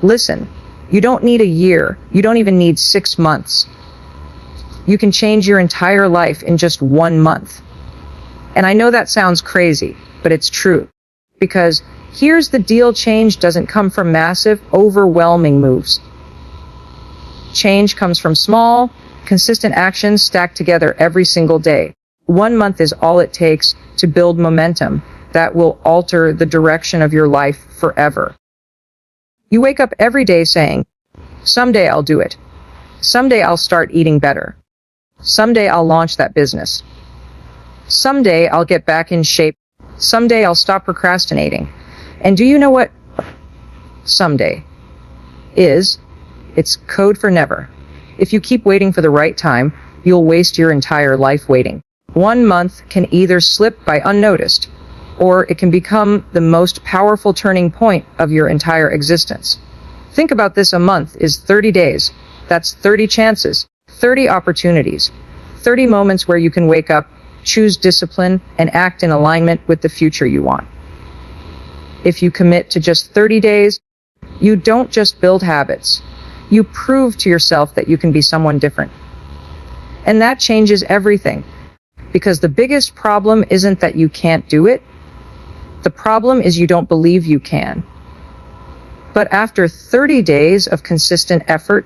Listen, you don't need a year. You don't even need 6 months. You can change your entire life in just 1 month. And I know that sounds crazy, but it's true. Because here's the deal: change doesn't come from massive, overwhelming moves. Change comes from small, consistent actions stacked together every single day. 1 month is all it takes to build momentum that will alter the direction of your life forever. You wake up every day saying, someday I'll do it. Someday I'll start eating better. Someday I'll launch that business. Someday I'll get back in shape. Someday I'll stop procrastinating. And do you know what someday is? It's code for never. If you keep waiting for the right time, you'll waste your entire life waiting. 1 month can either slip by unnoticed, or it can become the most powerful turning point of your entire existence. Think about this: a month is 30 days. That's 30 chances, 30 opportunities, 30 moments where you can wake up, choose discipline, and act in alignment with the future you want. If you commit to just 30 days, you don't just build habits. You prove to yourself that you can be someone different. And that changes everything. Because the biggest problem isn't that you can't do it. The problem is you don't believe you can. But after 30 days of consistent effort,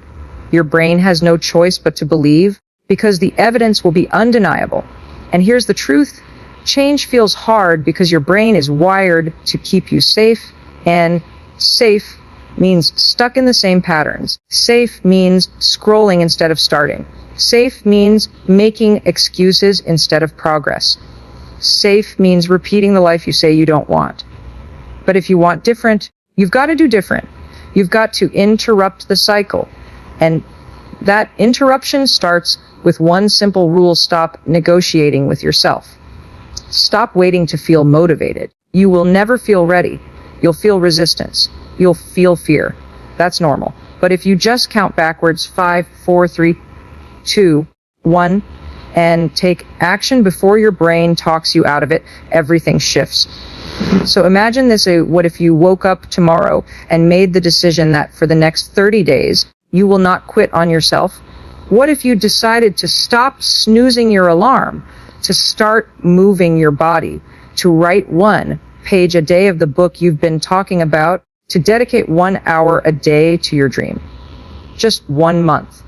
your brain has no choice but to believe, because the evidence will be undeniable. And here's the truth: change feels hard because your brain is wired to keep you safe, and safe means stuck in the same patterns. Safe means scrolling instead of starting. Safe means making excuses instead of progress. Safe means repeating the life you say you don't want. But if you want different, you've got to do different. You've got to interrupt the cycle. And that interruption starts with one simple rule: stop negotiating with yourself. Stop waiting to feel motivated. You will never feel ready. You'll feel resistance. You'll feel fear. That's normal. But if you just count backwards, 5, 4, 3, 2, 1, and take action before your brain talks you out of it, everything shifts. So imagine this: what if you woke up tomorrow and made the decision that for the next 30 days, you will not quit on yourself? What if you decided to stop snoozing your alarm, to start moving your body, to write 1 page a day of the book you've been talking about, to dedicate 1 hour a day to your dream? Just 1 month.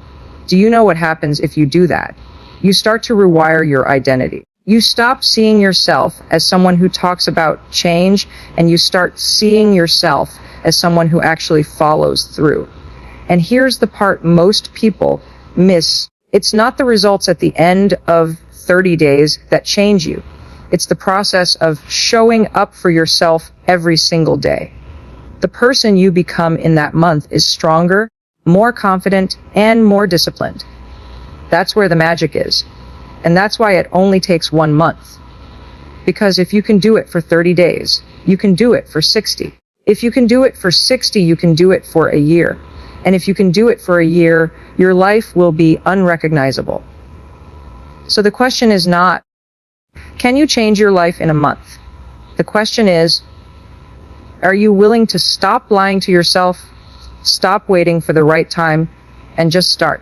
Do you know what happens if you do that? You start to rewire your identity. You stop seeing yourself as someone who talks about change, and you start seeing yourself as someone who actually follows through. And here's the part most people miss: it's not the results at the end of 30 days that change you. It's the process of showing up for yourself every single day. The person you become in that month is stronger, more confident, and more disciplined. That's where the magic is. And that's why it only takes 1 month. Because if you can do it for 30 days, you can do it for 60. If you can do it for 60, you can do it for a year. And if you can do it for a year, your life will be unrecognizable. So the question is not, can you change your life in a month? The question is, are you willing to stop lying to yourself, stop waiting for the right time, and just start?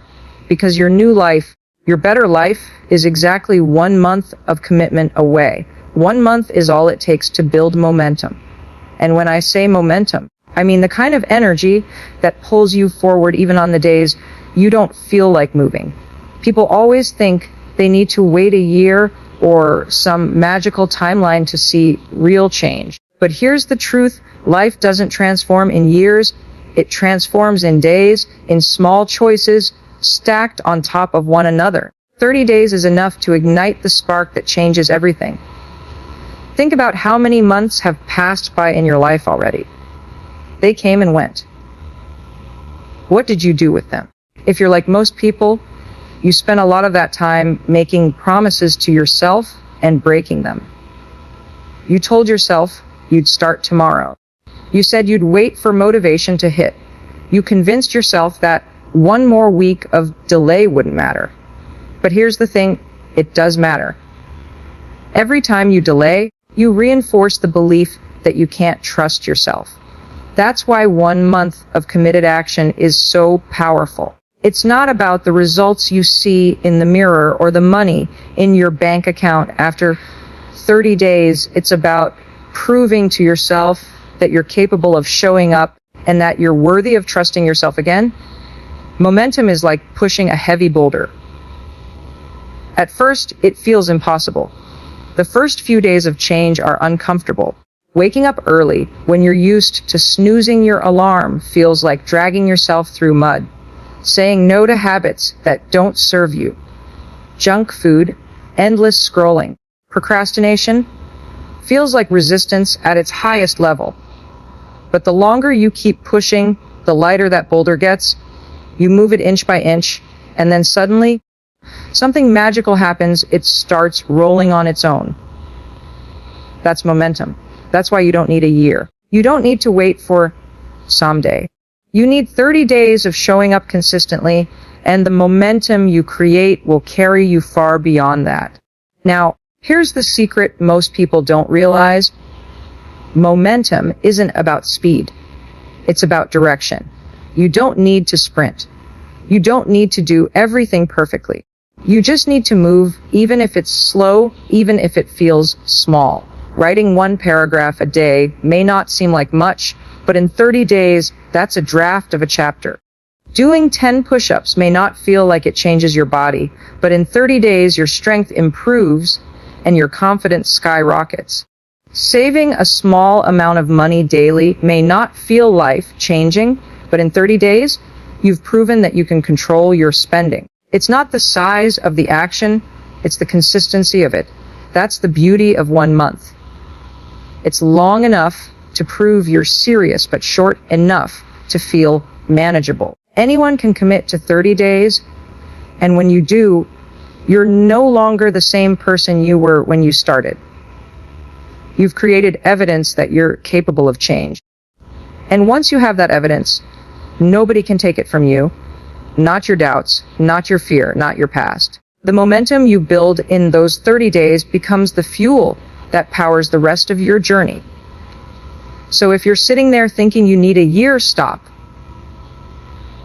Because your new life, your better life, is exactly 1 month of commitment away. 1 month is all it takes to build momentum. And when I say momentum, I mean the kind of energy that pulls you forward even on the days you don't feel like moving. People always think they need to wait a year or some magical timeline to see real change. But here's the truth: life doesn't transform in years. It transforms in days, in small choices stacked on top of one another. 30 days is enough to ignite the spark that changes everything. Think about how many months have passed by in your life already. They came and went. What did you do with them? If you're like most people, you spent a lot of that time making promises to yourself and breaking them. You told yourself you'd start tomorrow. You said you'd wait for motivation to hit. You convinced yourself that 1 more week of delay wouldn't matter. But here's the thing, it does matter. Every time you delay, you reinforce the belief that you can't trust yourself. That's why 1 month of committed action is so powerful. It's not about the results you see in the mirror or the money in your bank account after 30 days. It's about proving to yourself that you're capable of showing up and that you're worthy of trusting yourself again. Momentum is like pushing a heavy boulder. At first, it feels impossible. The first few days of change are uncomfortable. Waking up early when you're used to snoozing your alarm feels like dragging yourself through mud. Saying no to habits that don't serve you. Junk food, endless scrolling, procrastination feels like resistance at its highest level. But the longer you keep pushing, the lighter that boulder gets. You move it inch by inch, and then suddenly, something magical happens. It starts rolling on its own. That's momentum. That's why you don't need a year. You don't need to wait for someday. You need 30 days of showing up consistently, and the momentum you create will carry you far beyond that. Now, here's the secret most people don't realize. Momentum isn't about speed. It's about direction. You don't need to sprint. You don't need to do everything perfectly. You just need to move, even if it's slow, even if it feels small. Writing 1 paragraph a day may not seem like much, but in 30 days, that's a draft of a chapter. Doing 10 push-ups may not feel like it changes your body, but in 30 days, your strength improves and your confidence skyrockets. Saving a small amount of money daily may not feel life-changing, but in 30 days, you've proven that you can control your spending. It's not the size of the action, it's the consistency of it. That's the beauty of 1 month. It's long enough to prove you're serious, but short enough to feel manageable. Anyone can commit to 30 days, and when you do, you're no longer the same person you were when you started. You've created evidence that you're capable of change. And once you have that evidence, nobody can take it from you. Not your doubts, not your fear, not your past. The momentum you build in those 30 days becomes the fuel that powers the rest of your journey. So if you're sitting there thinking you need a year, stop.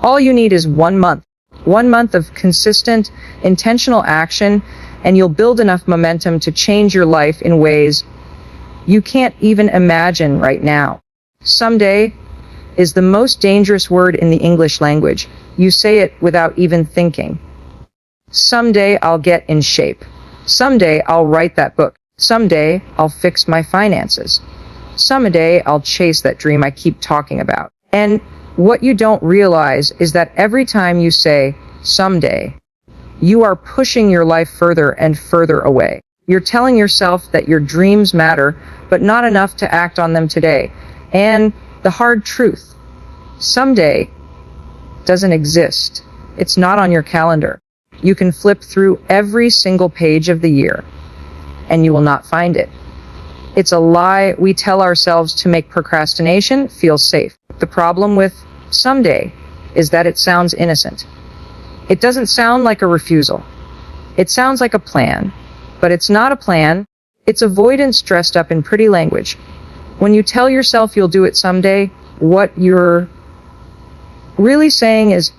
All you need is 1 month. 1 month of consistent, intentional action, and you'll build enough momentum to change your life in ways you can't even imagine right now. Someday is the most dangerous word in the English language. You say it without even thinking. Someday I'll get in shape. Someday I'll write that book. Someday I'll fix my finances. Someday I'll chase that dream I keep talking about. And what you don't realize is that every time you say someday, you are pushing your life further and further away. You're telling yourself that your dreams matter, but not enough to act on them today. And the hard truth, someday doesn't exist. It's not on your calendar. You can flip through every single page of the year, and you will not find it. It's a lie we tell ourselves to make procrastination feel safe. The problem with someday is that it sounds innocent. It doesn't sound like a refusal. It sounds like a plan, but it's not a plan. It's avoidance dressed up in pretty language. When you tell yourself you'll do it someday, what you're really saying is,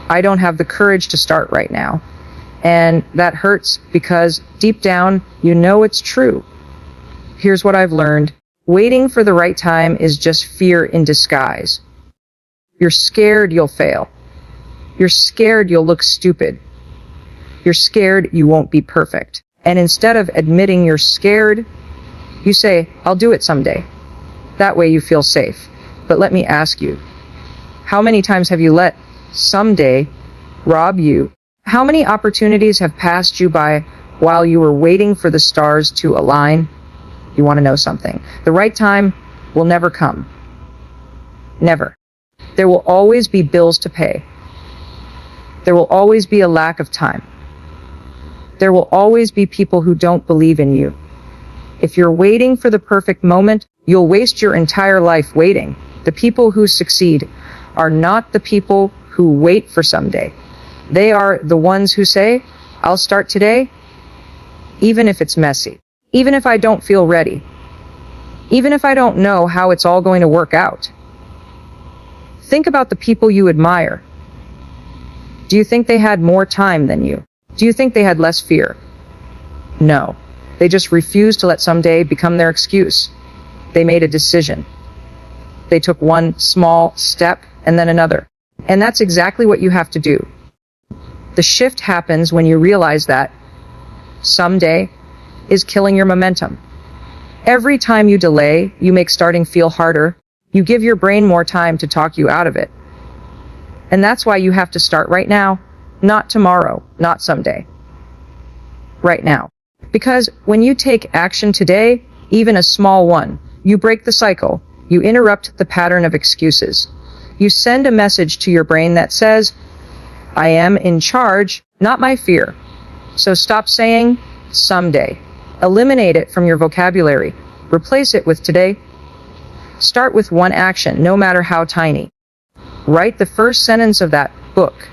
I don't have the courage to start right now. And that hurts because deep down, you know it's true. Here's what I've learned. Waiting for the right time is just fear in disguise. You're scared you'll fail. You're scared you'll look stupid. You're scared you won't be perfect. And instead of admitting you're scared, you say, I'll do it someday. That way you feel safe. But let me ask you, how many times have you let someday rob you? How many opportunities have passed you by while you were waiting for the stars to align? You want to know something? The right time will never come. Never. There will always be bills to pay. There will always be a lack of time. There will always be people who don't believe in you. If you're waiting for the perfect moment, you'll waste your entire life waiting. The people who succeed are not the people who wait for someday. They are the ones who say, I'll start today, even if it's messy, even if I don't feel ready, even if I don't know how it's all going to work out. Think about the people you admire. Do you think they had more time than you? Do you think they had less fear? No. They just refused to let someday become their excuse. They made a decision. They took one small step and then another. And that's exactly what you have to do. The shift happens when you realize that someday is killing your momentum. Every time you delay, you make starting feel harder. You give your brain more time to talk you out of it. And that's why you have to start right now, not tomorrow, not someday. Right now. Because when you take action today, even a small one, you break the cycle. You interrupt the pattern of excuses. You send a message to your brain that says, I am in charge, not my fear. So stop saying someday. Eliminate it from your vocabulary. Replace it with today. Start with one action, no matter how tiny. Write the first sentence of that book.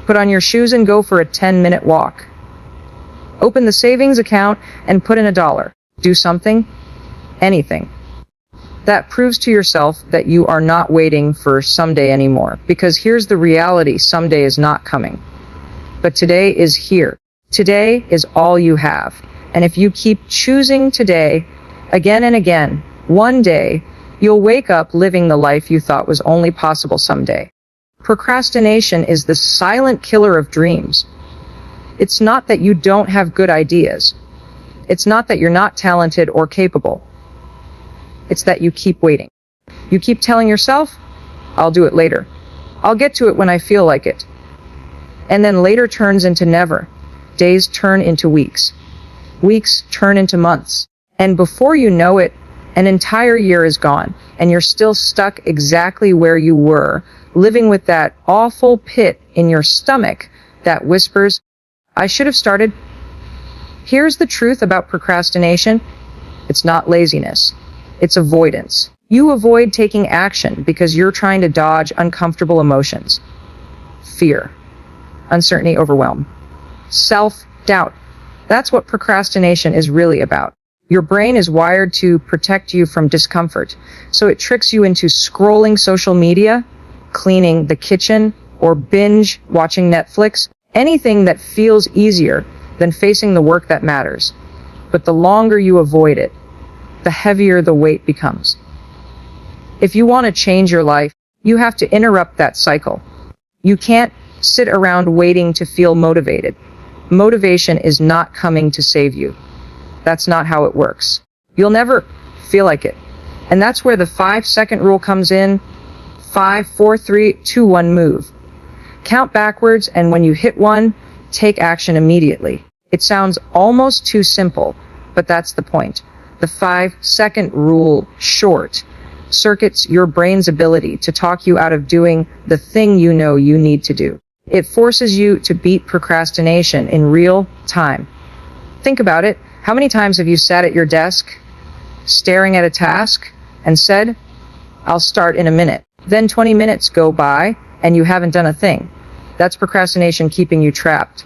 Put on your shoes and go for a 10-minute walk. Open the savings account and put in $1. Do something, anything. That proves to yourself that you are not waiting for someday anymore. Because here's the reality, someday is not coming. But today is here. Today is all you have. And if you keep choosing today, again and again, one day, you'll wake up living the life you thought was only possible someday. Procrastination is the silent killer of dreams. It's not that you don't have good ideas. It's not that you're not talented or capable. It's that you keep waiting. You keep telling yourself, I'll do it later. I'll get to it when I feel like it. And then later turns into never. Days turn into weeks. Weeks turn into months. And before you know it, an entire year is gone, and you're still stuck exactly where you were, living with that awful pit in your stomach that whispers, I should have started. Here's the truth about procrastination. It's not laziness. It's avoidance. You avoid taking action because you're trying to dodge uncomfortable emotions. Fear, uncertainty, overwhelm, self-doubt. That's what procrastination is really about. Your brain is wired to protect you from discomfort, so it tricks you into scrolling social media, cleaning the kitchen, or binge watching Netflix, anything that feels easier than facing the work that matters. But the longer you avoid it, the heavier the weight becomes. If you want to change your life, you have to interrupt that cycle. You can't sit around waiting to feel motivated. Motivation is not coming to save you. That's not how it works. You'll never feel like it. And that's where the 5-second rule comes in. 5, 4, 3, 2, 1, move. Count backwards, and when you hit 1, take action immediately. It sounds almost too simple, but that's the point. The 5-second rule, short, circuits your brain's ability to talk you out of doing the thing you know you need to do. It forces you to beat procrastination in real time. Think about it. How many times have you sat at your desk, staring at a task, and said, I'll start in a minute. Then 20 minutes go by, and you haven't done a thing. That's procrastination keeping you trapped.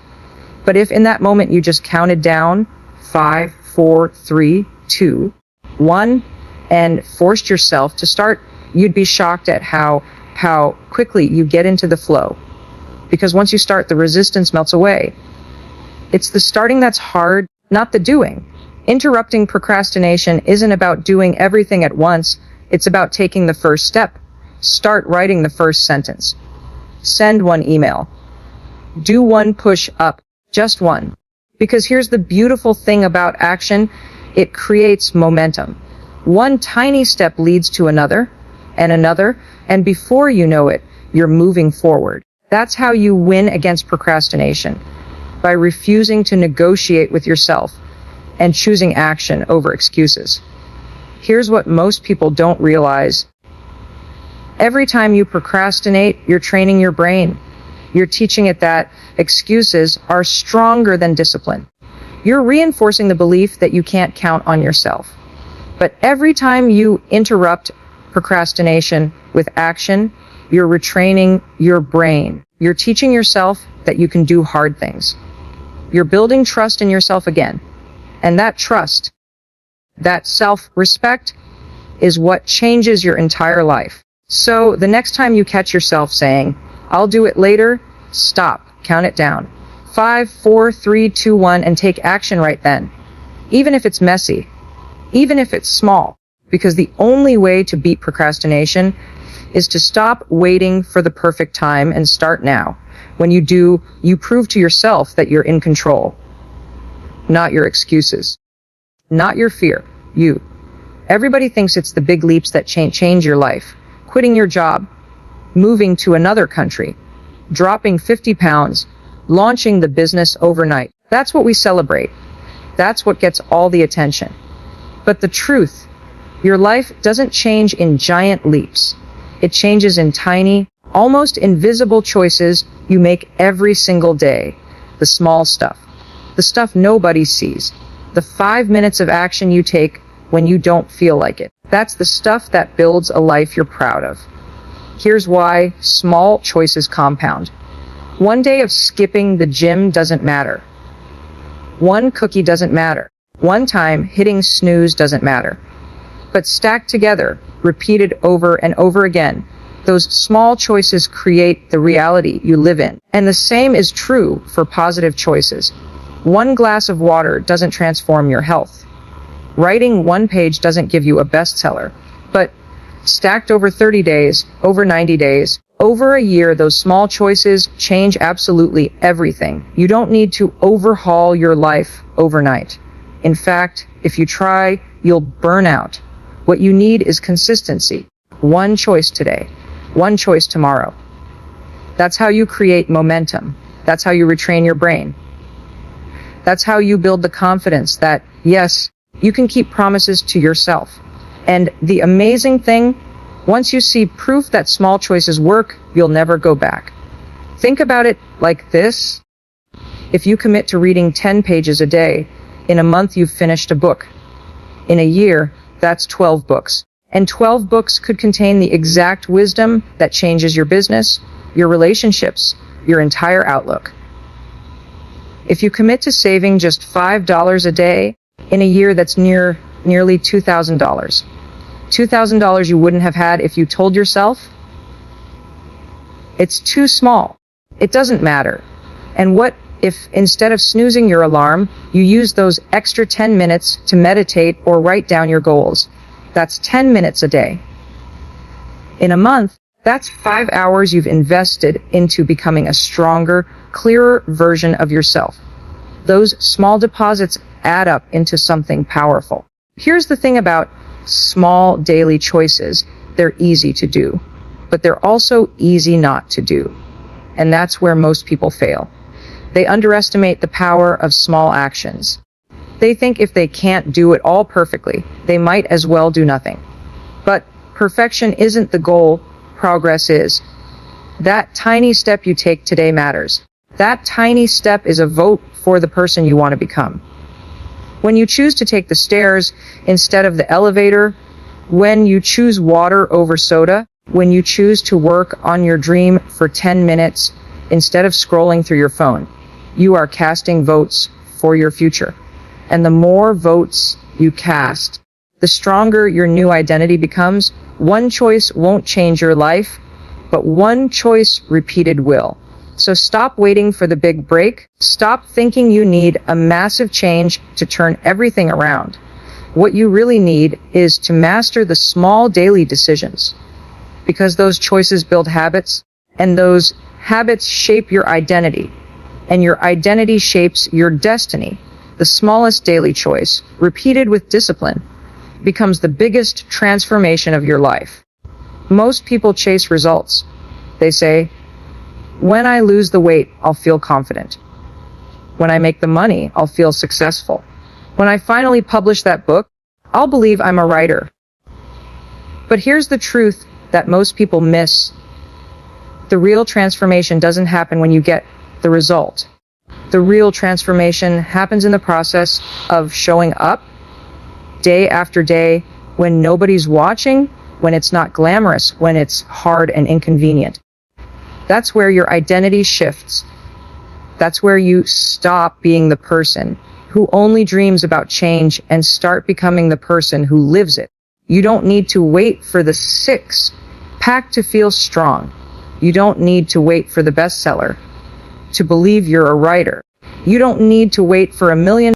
But if in that moment you just counted down 5, 4, 3, 2, 1, and forced yourself to start, you'd be shocked at how quickly you get into the flow. Because once you start, the resistance melts away. It's the starting that's hard, not the doing. Interrupting procrastination isn't about doing everything at once. It's about taking the first step. Start writing the first sentence. Send one email. Do one push-up. Just one. Because here's the beautiful thing about action. It creates momentum. One tiny step leads to another, and before you know it, you're moving forward. That's how you win against procrastination. By refusing to negotiate with yourself and choosing action over excuses. Here's what most people don't realize. Every time you procrastinate, you're training your brain. You're teaching it that excuses are stronger than discipline. You're reinforcing the belief that you can't count on yourself. But every time you interrupt procrastination with action, you're retraining your brain. You're teaching yourself that you can do hard things. You're building trust in yourself again. And that trust, that self-respect, is what changes your entire life. So the next time you catch yourself saying, "I'll do it later," stop, count it down. 5, 4, 3, 2, 1, and take action right then. Even if it's messy, even if it's small, because the only way to beat procrastination is to stop waiting for the perfect time and start now. When you do, you prove to yourself that you're in control. Not your excuses. Not your fear. You. Everybody thinks it's the big leaps that change your life. Quitting your job, moving to another country, dropping 50 pounds, launching the business overnight. That's what we celebrate. That's what gets all the attention. But the truth, your life doesn't change in giant leaps. It changes in tiny, almost invisible choices you make every single day. The small stuff. The stuff nobody sees. The 5 minutes of action you take when you don't feel like it. That's the stuff that builds a life you're proud of. Here's why small choices compound. One day of skipping the gym doesn't matter. One cookie doesn't matter. One time hitting snooze doesn't matter. But stacked together, repeated over and over again, those small choices create the reality you live in. And the same is true for positive choices. One glass of water doesn't transform your health. Writing one page doesn't give you a bestseller. But stacked over 30 days, over 90 days, over a year, those small choices change absolutely everything. You don't need to overhaul your life overnight. In fact, if you try, you'll burn out. What you need is consistency. One choice today, one choice tomorrow. That's how you create momentum. That's how you retrain your brain. That's how you build the confidence that, yes, you can keep promises to yourself. And the amazing thing, once you see proof that small choices work, you'll never go back. Think about it like this. If you commit to reading 10 pages a day, in a month you've finished a book. In a year, that's 12 books. And 12 books could contain the exact wisdom that changes your business, your relationships, your entire outlook. If you commit to saving just $5 a day, in a year that's nearly $2,000. $2,000 you wouldn't have had if you told yourself, it's too small. It doesn't matter. And what if instead of snoozing your alarm, you use those extra 10 minutes to meditate or write down your goals? That's 10 minutes a day. In a month, that's 5 hours you've invested into becoming a stronger, clearer version of yourself. Those small deposits add up into something powerful. Here's the thing about small daily choices. They're easy to do, but they're also easy not to do. And that's where most people fail. They underestimate the power of small actions. They think if they can't do it all perfectly, they might as well do nothing. But perfection isn't the goal, progress is. That tiny step you take today matters. That tiny step is a vote for the person you want to become. When you choose to take the stairs instead of the elevator, when you choose water over soda, when you choose to work on your dream for 10 minutes instead of scrolling through your phone, you are casting votes for your future. And the more votes you cast, the stronger your new identity becomes. One choice won't change your life, but one choice repeated will. So stop waiting for the big break. Stop thinking you need a massive change to turn everything around. What you really need is to master the small daily decisions, because those choices build habits, and those habits shape your identity, and your identity shapes your destiny. The smallest daily choice, repeated with discipline, becomes the biggest transformation of your life. Most people chase results. They say, when I lose the weight, I'll feel confident. When I make the money, I'll feel successful. When I finally publish that book, I'll believe I'm a writer. But here's the truth that most people miss. The real transformation doesn't happen when you get the result. The real transformation happens in the process of showing up day after day when nobody's watching, when it's not glamorous, when it's hard and inconvenient. That's where your identity shifts. That's where you stop being the person who only dreams about change and start becoming the person who lives it. You don't need to wait for the six pack to feel strong. You don't need to wait for the bestseller to believe you're a writer. You don't need to wait for 1 million